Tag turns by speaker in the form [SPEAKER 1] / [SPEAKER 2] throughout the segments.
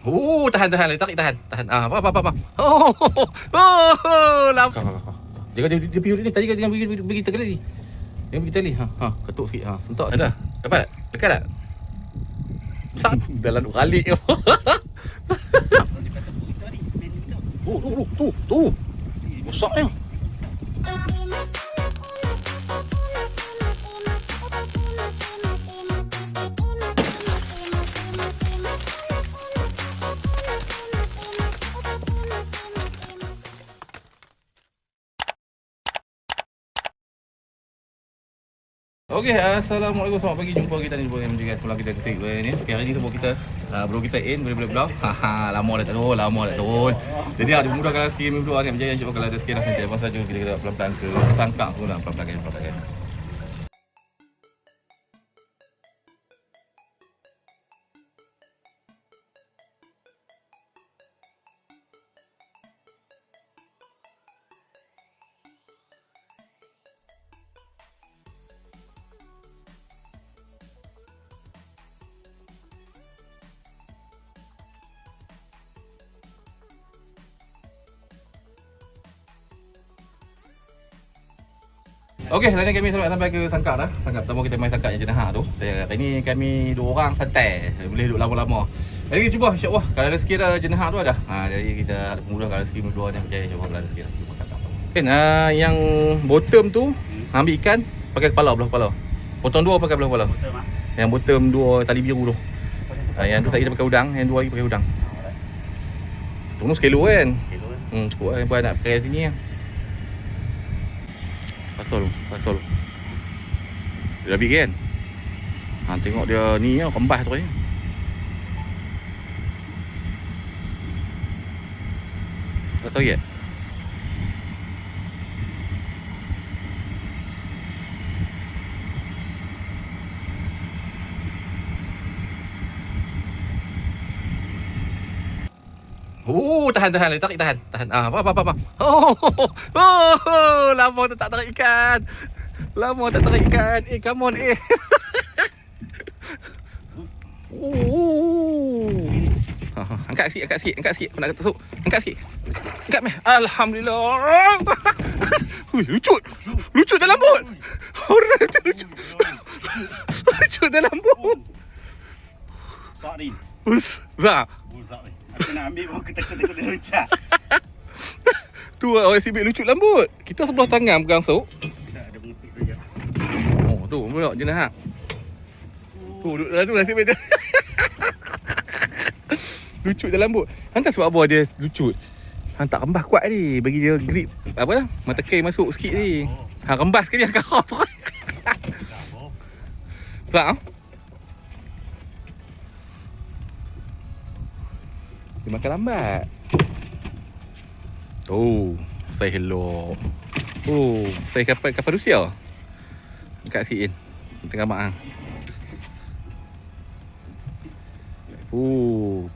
[SPEAKER 1] Tahan. Tarik, tahan. Apa. Oh, lama. Dia pergi ni. Tadi dia pergi tadi. Dia pergi tadi. Ketuk sikit. Sentak. Ada. Dapat tak? Dekat tak? Besar. Dalam 2 kali. Tu. Besarnya. Okey, assalamualaikum, selamat pagi, jumpa kita ni juga sekolah kita ketik ni. Okay, hari ni tu bro kita in boleh belah. Lama dah tak turun. Jadi ada memudahkan rezeki minggu hari berjaya, insya-Allah kalau ada rezeki nak nanti apa saja kita pelan-pelan ke sangkak pun pelan-pelan. Okey, hari ni kami sampai ke Sangkak dah. Sangkak pertama kita main Sangkak yang jenahak tu. Hari ni kami 2 orang santai. Boleh duduk lama-lama. Jadi cuba insya-Allah kalau rezeki dah jenahak tu ada. Jadi kita ada pemudahkan rezeki dua ni berjaya, insya-Allah kalau rezeki dah cuba Sangkak. Kan yang bottom tu ambil ikan pakai belah kepala. Potong 2 pakai belah kepala. Yang bottom 2 tali biru tu. Yang tu kita pakai udang, yang 2 lagi pakai udang. Tu sekilo kan. Cukup lah buat nak pakai sini lah. Pasal dia dah ambil kan. Tengok dia ni lah, kembas terus ni. Tak tahu yet. Tahan. Tarik, tahan. Apa. Lama tak tarik ikan. Come on. Angkat sikit. Aku nak tusuk. Angkat sikit. Angkat meh. Alhamdulillah. Lucut dalam bot. Orang tu lucut. Lucut dalam bot.
[SPEAKER 2] Sak ni.
[SPEAKER 1] Zak.
[SPEAKER 2] Aku nak ambil pun ketakut dia loncat.
[SPEAKER 1] Tu orang sibik lucut lambut. Kita sebelah tangan pegang sok.
[SPEAKER 2] Tak ada mengepik tu je.
[SPEAKER 1] Tu pula jenahak. Tu duduk dalam tu lah sibik dia. Lucut dalam lambut. Hantar sebab apa dia lucut. Hantar rembas kuat ni. Bagi dia grip. Apa dah? Mata kain masuk sikit ni. Rembas sekali angkat kau tu. Tak? Dia makan lambat. Saya hello. Saya kapal Rusia. Dekat sikit tengah mak.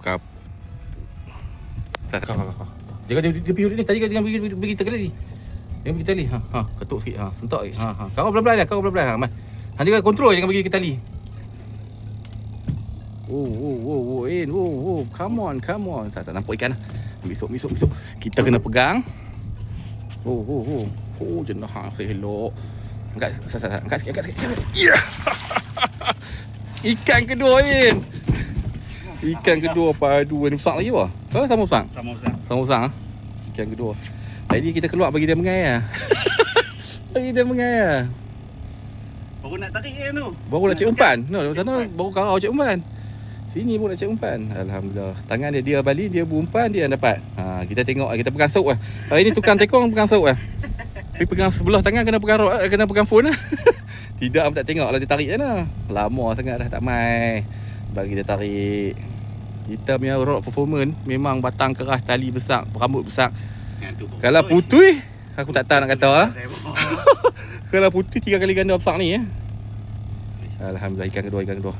[SPEAKER 1] Kap. Kau. Dia pergi ni. Tadi dia pergi tadi. Dia pergi tali. Ketuk sikit. Sentak sikit. Kau pelan-pelan. Jangan kontrol, jangan pergi ke tali. Come on. Saya nampak ikan lah. Besok. Kita kena pegang. Jenahak saya elok. Angkat sikit. Yeah. Ikan kedua ni. Padu ni besar lagi apa? Kau sama besar? Sama besar. Ikan kedua. Tadi kita keluar bagi dia mengai.
[SPEAKER 2] Baru nak tarik kan tu.
[SPEAKER 1] Baru nak cek umpan. Sana baru karau cek umpan. Sini pun nak cek umpan. Alhamdulillah. Tangan dia balik, dia berumpan, dia dapat. Kita tengok, kita pegang sok lah. Hari ni tukang tekong pegang sok lah. Tapi pegang sebelah tangan kena pegang phone lah. Tidak pun tak tengok lah, dia tarik je lah. Lama sangat dah tak mai. Bagi dia tarik. Kita punya rod performance memang batang keras, tali besar, rambut besar. Kalau putih, aku tak tahu nak kata lah. Kalau putih 3 kali ganda besar ni. Alhamdulillah, ikan kedua.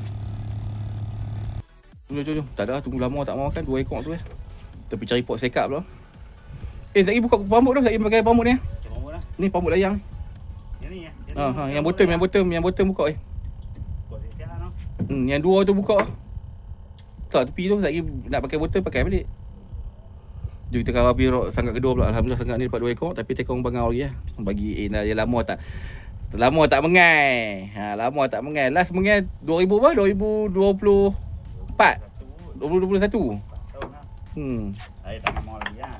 [SPEAKER 1] Jom. Tak ada, tunggu lama tak mau makan 2 ekor tu. Kita pergi cari pot sekap pula. Tak lagi buka pambut dah, tak lagi pakai pambut ni. Ni pambut layang.
[SPEAKER 2] Yang ni ya.
[SPEAKER 1] Yang bottom buka. Yang 2 tu buka. Tak, tepi tu lagi nak pakai botol pakai balik. Jom kita kawal pergi sangkak kedua pula. Alhamdulillah sangkak ni dapat 2 ekor tapi tekong bangau lagi lah. Bagi dia lama tak mengai. Lama tak mengai. Last mengai 2000 apa? 2024. 2021.
[SPEAKER 2] Tahun lah. Saya tak mau lagi lah.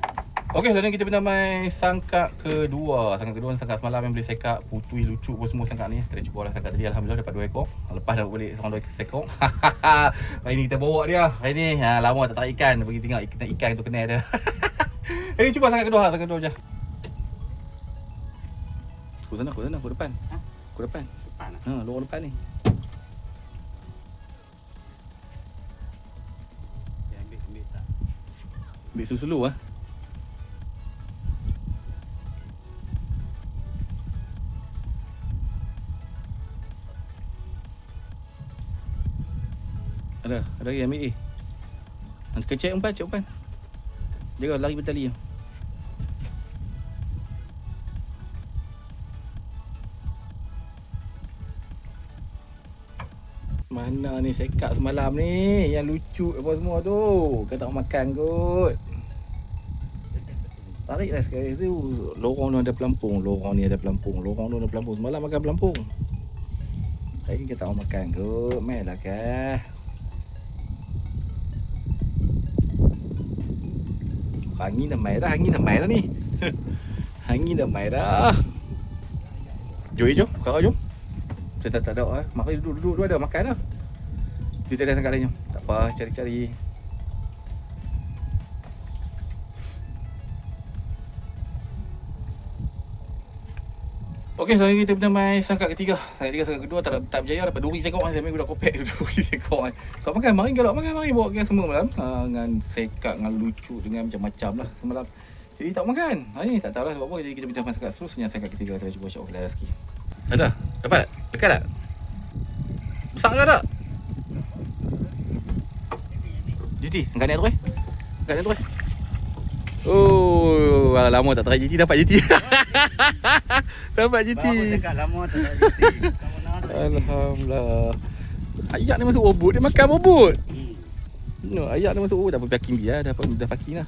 [SPEAKER 1] Okey, sekarang kita pernah main sangkak kedua. Sangkak kedua sangkak semalam yang boleh sekak putui lucu pun semua sangkak ni. Kita cuba lah sangkak tadi, alhamdulillah dapat 2 ekor. Lepas dah balik seorang 2 ekor. Hari ni kita bawa dia. Hari ni lama tak tarik ikan. Bagi tengok ikan tu kenal dia. Hari ni cuba sangkak kedua je. Aku sana, aku depan. Aku depan.
[SPEAKER 2] Depan lah.
[SPEAKER 1] Lorong depan ni.
[SPEAKER 2] Ambil tak.
[SPEAKER 1] Ambil selu-selu ah. Ada lagi ambil Nanti kecek umpan. Jaga lari bertali. Mana ni sekak semalam ni yang lucu apa semua tu. Kau tak makan kot. Tariklah sekali tu. Lorong tu ada pelampung. Lorong ni ada pelampung. Semalam makan pelampung. Hari ni kita tak makan kot. Mainlah kah. Angin dah mai dah ni. Angin dah mai dah. Jom. Kau jom. Saya tak ada makan duduk ada makan dah. Dia tak ada sangat lain jom. Tak apa, cari-cari. Okey, sekarang kita pernah main sangkak ketiga. Sangkak kedua tak berjaya, dapat 2 ekor. Saya main budak kopek 2 ekor. Kau makan, mari bawa kita semua malam. Dengan sekak, dengan lucu, dengan macam-macam lah semalam. Jadi tak makan. Hari ni tak tahulah sebab apa. Jadi kita pindah sangkak seterusnya, sangkak ketiga. Kita cuba insya-Allah rezeki. Ada? Dapat? Dekat tak? Besar ke tak? GT, angkat ni tu Oh, lama tak try GT, dapat GT. Dapat GT.
[SPEAKER 2] Baru cakap lama tak ada GT.
[SPEAKER 1] Alhamdulillah. Ayak ni masuk obot, dia makan obot. No, ayak ni masuk obot, tak apa packing biar, dah packing lah.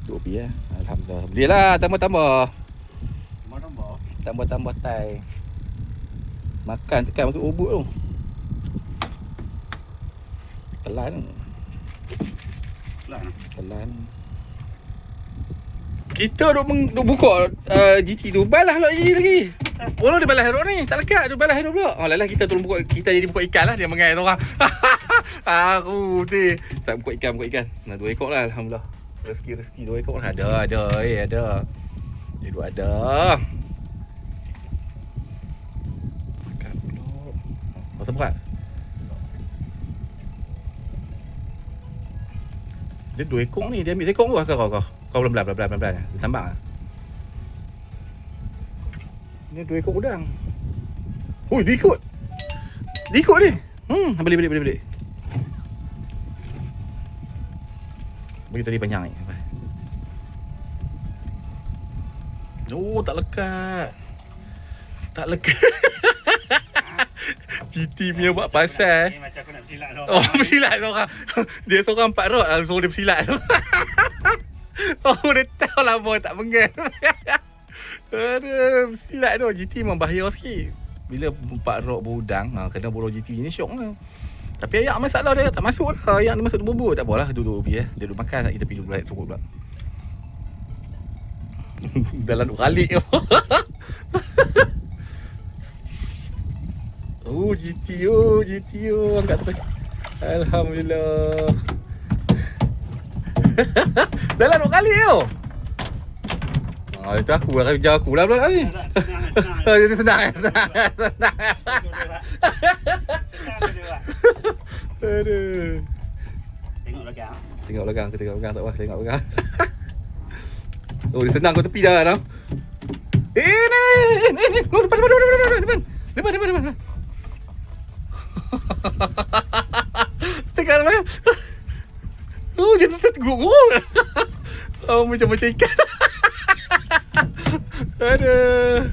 [SPEAKER 1] Duk biar. Alhamdulillah. Belilah tambah-tambah. Tambah-tambah tai. Makan tekan masuk obot tu. Telan. Kita duk buka GT tu. Balas pula GT lagi. Walau dia balas hero ni. Tak lekat dia balas hero pula. Lalah kita tolong buka. Kita jadi buka ikan lah. Dia mengai orang. Aku ni tak buka ikan. Nah 2 ekor lah alhamdulillah. Rezeki 2 ekor lah. Ada. Dia duk ada. Makan pula. Rasa berat. Dia 2 ekor ni. Dia ambil ekor ke kau? Kau belan. Dia sambang lah. Ni 2 ekor udang. Oi, dia ikut ni. Balik. Bagi tadi panjang ni. Oh, tak lekat. GT punya buat pasal.
[SPEAKER 2] Ni macam aku nak bersilat tu.
[SPEAKER 1] Oh, bersilat seorang. Dia seorang 4 rod, suruh dia bersilat tu. Oh, dia tahu lama tak mengal. Aduh, bersilat tu. GT memang bahaya sikit. Bila 4 rod berudang, kena bola GT ni syok lah. Tapi ayak masalah dia, tak masuk dah. Ayak ni masuk dia bubur. Tak apalah, duduk biar. Dia duduk makan, kita pergi duduk suruh pula. Dalam 2 kali. GT. Angkat tu. Alhamdulillah. Dalam 2 kali tu. Itu aku kerja aku lah pula ni. Itu senang. Aduh. Tengok belakang tak apa, tengok belakang. Oh, dia senang kau tepi dah dah. Ni. Depan. Tengok dah. Oh, dia terguruk. Oh, macam ikan. Aduh.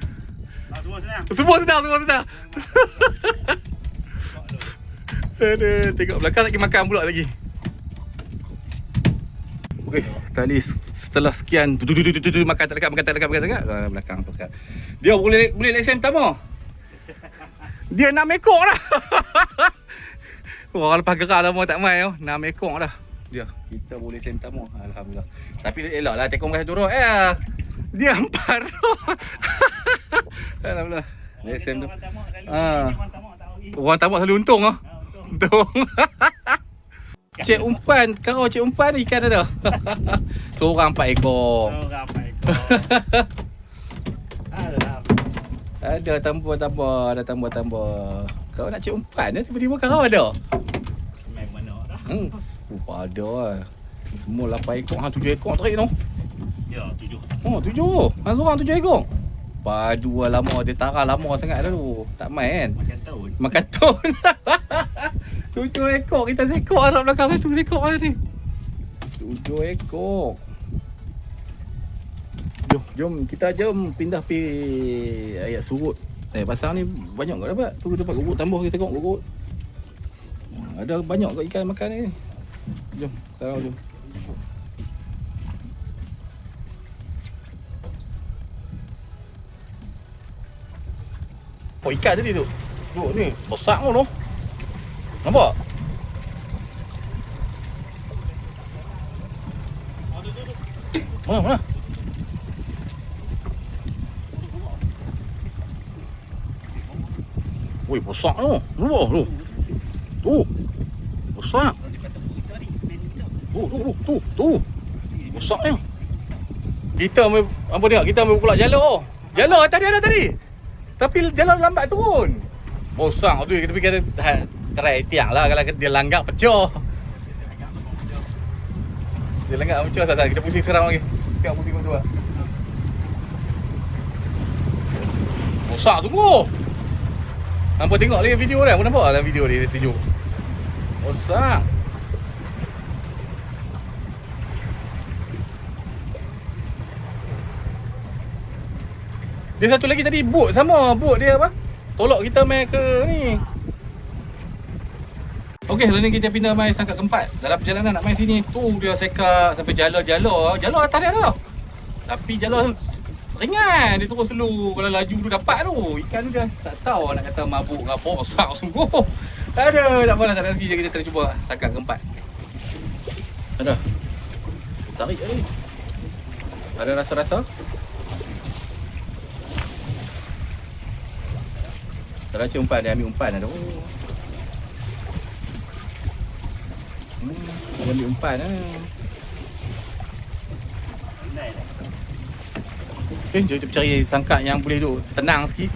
[SPEAKER 1] Semua senang. Aduh, tengok belakang lagi makan pula lagi. Okey, tali setelah sekian makan tak dekat belakang tu kan. Dia boleh lesen pertama. Dia 6 ekor dah. Wah, lepas gerak lama tak mai 6 ekor dah. Dia kita boleh lesen pertama. Alhamdulillah. Tapi eloklah tekong kasi turun dia 4. Alhamdulillah. Lesen tu. Orang tamak selalu untung Untung. Cik umpan, kau cik umpan ikan ada. Seorang 4 ekor. Ada tambah. Kau nak cik umpan tiba-tiba kau ada.
[SPEAKER 2] Memang dah.
[SPEAKER 1] Rupa ada lah. Semua 8 ekor, 7 ekor tarik tu.
[SPEAKER 2] Ya, 7.
[SPEAKER 1] Oh, 7. Hang seorang 7 ekor. Padu lah lama, dia tarah lama sangat dah tu. Tak main kan? Makan tahun. 7 ekor, kita sekor harap belakang saya 7 ekor lah ni. 7 ekor. Jom kita pindah pi ayat surut. Pasal ni banyak tak dapat. Tu dapat gurut tambah kita tengok gurut. Ada banyak kat ikan makan ni. Jom, sekarang jom. Oh, ikan tadi tu. Tu ni, besar pun tu. Nampak? Mana? Woi, besar tu. Nampak tu. Tu. Besar. Tu. Besar ni. Kita apa dia? Kita ambil pula jalur. Jalur tadi ada tadi. Tapi jalur lambat turun. Bosang tu kita fikir try tiang lah kalau dia langgak pecah. Dia langgak pecah tak kita pusing seram lagi. Tengok pusing tu ah. Bosang tunggu. Nampak tengok lagi video dia. Apa nampak dalam video dia tunjuk. Bosang. Dia satu lagi tadi bot sama, bot dia apa? Tolak kita main ke ni. Okey, hari ni kita pindah main Sangkak Keempat. Dalam perjalanan nak main sini tu dia sekak sampai jalur atas dia dah. Tapi jalur ringan, dia terus slow. Kalau laju tu dapat tu. Ikan tu dia tak tahu nak kata mabuk ke apa, besar sungguh. Tak ada, tak apalah, tak ada rezeki, kita try cuba Sangkak Keempat. Ada. Tarik tadi. Ada rasa-rasa? Kalau cik umpan, dia ambil umpan dah. Dia ambil umpan lah. Jom kita cari sangkak yang boleh duduk tenang sikit.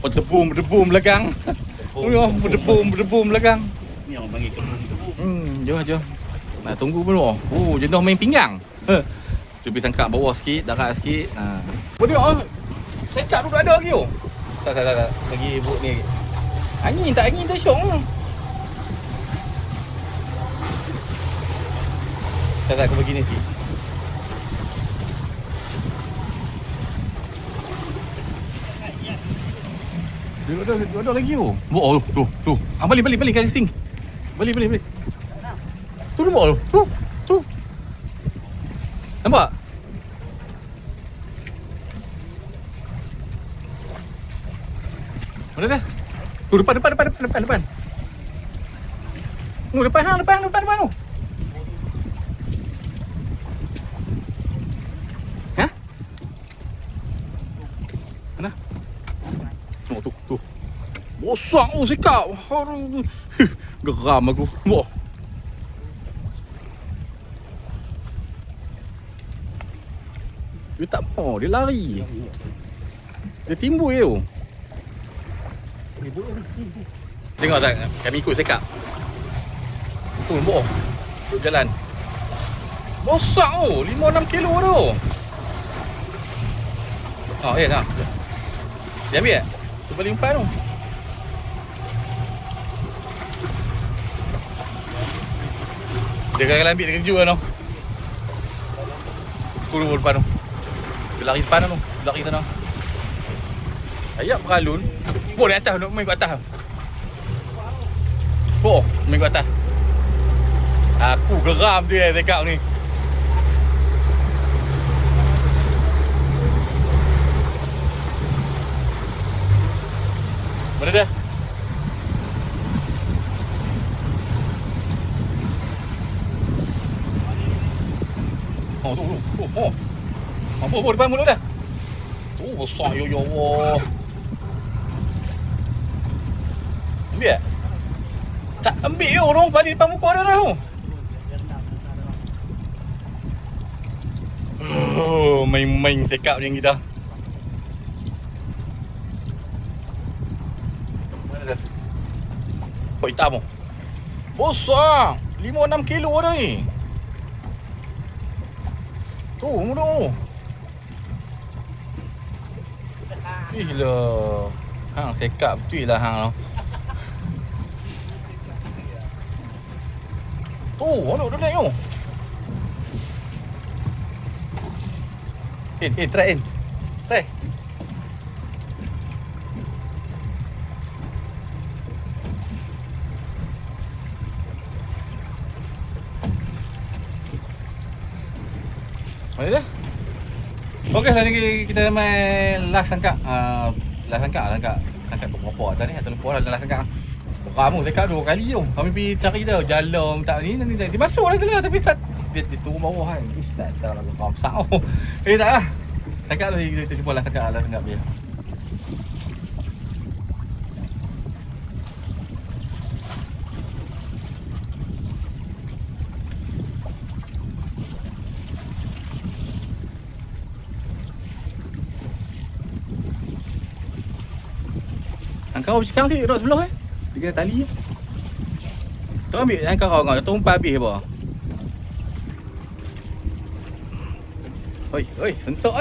[SPEAKER 1] Berdebum belakang. Berdebum belakang.
[SPEAKER 2] Ni orang panggil kebun.
[SPEAKER 1] Jom. Nak tunggu pun. Jenuh main pinggang. Cuba sangkak bawah sikit, darat sikit. Boleh sangkak duduk ada lagi Tak. Lagi bot ni. Angin tak syok. Tak aku bagi ni sikit. Dia ada lagi tu. Tu. Balik kali sing. Balik. Tu nampak tu. Nampak? Mana dah? Tu depan. Depan tu. Hah? Mana? Tu. Bosak sikap. Geram aku. Wah. Dia tak mau, dia lari. Dia timbul je tu. Tengok tak, kami ikut sekap. Tu nampak duduk jalan. Bosak tu, 5-6 kilo tu. Ya tak. Dia ambil tak? Tu balik umpan tu. Dia kadang-kadang ambil, dia kejut kan tu. Tu depan tu. Dia lari depan tu. Dia lari sana. Ayat beralun. Boleh atas, nak main kat atas. Main kat atas. Aku geram dia cakap ni. Mana dia? Oh, tu. Oh. Apa depan mulut dah? Tu besar ya Allah. Ambil tak? Tak ambil je orang balik depan muka dia dah. Oh, main-main sekap macam kita. Mana dah? Kau hitam tu. Besar. 5-6 kilo dah ni. Tu, tu. Gila. Hang sekap betul lah hang tu. Tu, aduh dia naik tu. Try in. Try. Mana dia? Okey, hari ni kita main last sangkak. Last sangkak berapa tadi? Tak lupa lah last sangkak. Ramu sangkak 2 kali tu. Kami pergi cari dia jalan tak ni dia masuk lah tu tapi tak dia turun bawah kan. Ish tak tahu lah kau besar. Tak lah. Sangkak tu kita jumpa last sangkak dia. Kau bercakap ni duduk sebelah dia kena tali je. Tu ambil yang kau tu umpan habis apa? Oi, sentuk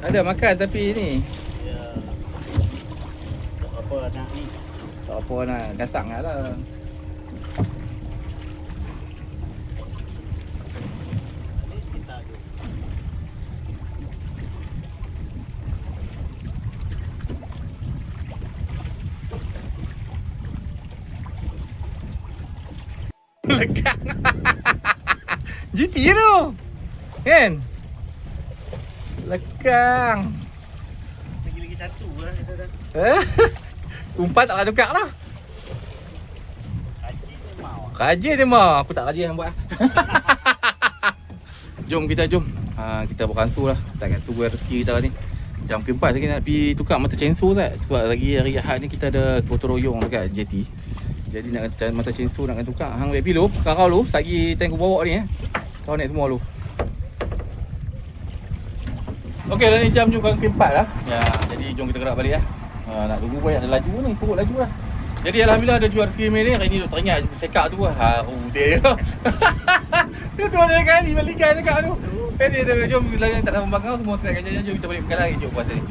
[SPEAKER 1] Ada makan tapi ni.
[SPEAKER 2] Ya. Tak apa nak ni.
[SPEAKER 1] Tak apa nak gasang lah. Lekang. GT tu. Kan? Lekang.
[SPEAKER 2] Lagi satu lah kita dah.
[SPEAKER 1] Umpan taklah tukar lah.
[SPEAKER 2] Haji tu mau.
[SPEAKER 1] Rajin dia mah. Aku tak rajin yang buat. Jom. Kita beransur lah. Tak nak tunggu rezeki kita ni. Jam ke-4 lagi nak pergi tukar mata chainsaw tak? Sebab lagi hari Ahad ni kita ada gotong royong dekat JT. Jadi nak mata chainsaw nak tukar. Hang baby lu, kau lu, sagi tank aku bawa ni Kau naik semua lu. Okey, dah ni jam juga ke-4 dah. Ya, jadi jom kita gerak balik lah. Nak tunggu banyak ada laju ni, suruh laju lah. Jadi alhamdulillah ada jual sikit ni. Hari ni duk teringat sekak tu lah. Dia. Dia tu ada kali balikan sekak tu. Dia jom kita tak dapat bangau semua snack aja jom kita balik bekal lagi jom puasa ni.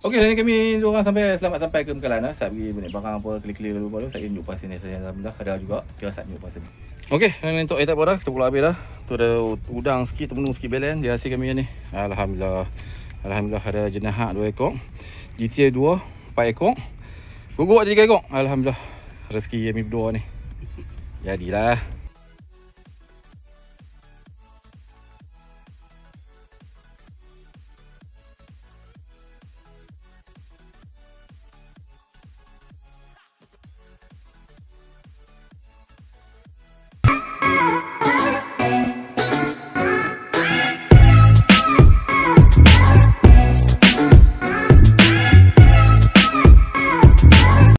[SPEAKER 1] Okey, hari ni kami dua orang selamat sampai ke Bekalan lah. Saat pergi balik barang apa, clear dulu baru. Saya tunjuk puasa ni saya alhamdulillah ada juga kira saat tunjuk puasa ni. Okey, hari ni untuk tak apa dah. Kita pula habis dah. Tu ada udang sikit, terpenuh sikit belen. Dia hasil kami ni. Alhamdulillah. Alhamdulillah ada jenahak 2 ekor. GTA 2 4 ekor. Guguk 3 ekor. Alhamdulillah. Rezeki kami berdua ni. Jadilah.